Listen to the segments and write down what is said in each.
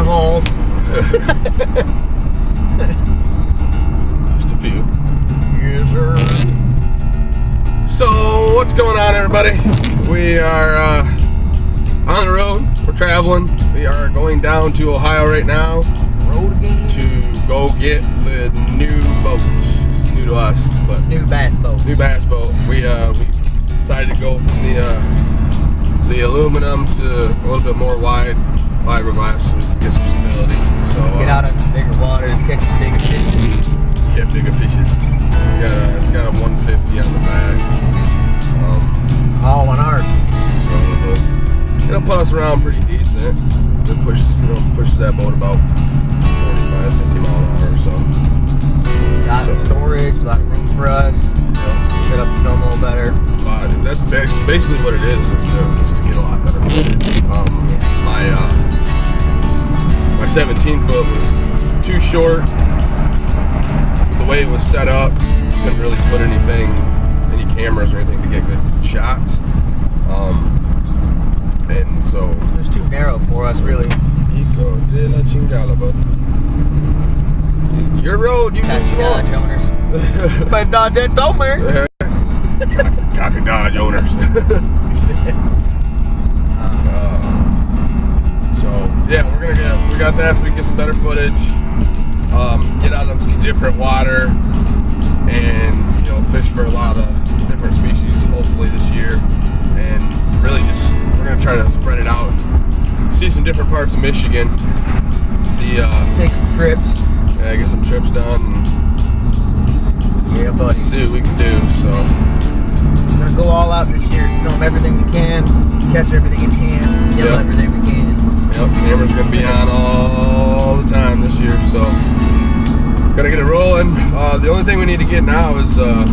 potholes. Just a few. Yes, sir. So, what's going on, everybody? We are on the road. We're traveling. We are going down to Ohio right now Road again. to go get the new boat. It's new to us, but New bass boat. new bass boat. We decided to go from the aluminum to a little bit more wide fiberglass so we can get some stability. So Get out on bigger waters, catch some bigger fish. get bigger fishes. It's got a 150 on the back. All on ours. So it'll put us around pretty decent. It pushes that boat about 45, 50 mile an hour or so. Got storage, a lot of room for us. Set up the film a little better. That's basically what it is to get a lot better footage. My 17 foot was too short. With the way it was set up, couldn't really put any cameras or anything to get good shots. And so It was too narrow for us, really. Hijo de la chingada, bud. Your road, you Got can you Dodge owners. But Dodge that Domer. Cocky Dodge owners. So yeah, we got that so we can get some better footage, get out on some different water, and fish for a lot of different species hopefully this year, and really just we're gonna try to spread it out, see some different parts of Michigan, Take some trips. get some trips done, and Yeah, buddy. see what we can do. So We're gonna go all out this year. Film everything we can. Catch everything we can. Kill Yep. everything we can. yep, camera's gonna be on all the time this year, so gotta get it rolling. The only thing we need to get now is our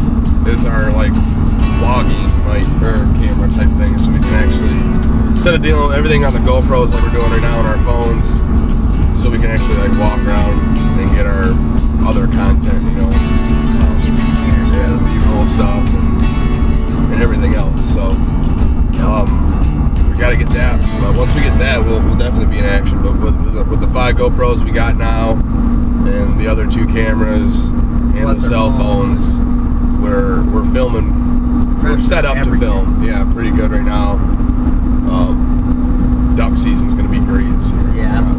vlogging camera type thing, so we can actually, instead of dealing with everything on the GoPros like we're doing right now on our phones, so we can actually walk around and get our other content, B-roll stuff and everything else. So we gotta get that. But once we get that, we'll definitely be in action. But with the 5 GoPros we got now, and the other 2 cameras and Plus the our cell phones, we're filming. We're set up to film. Yeah, pretty good right now. Duck season's gonna be great this year. Yeah, I'm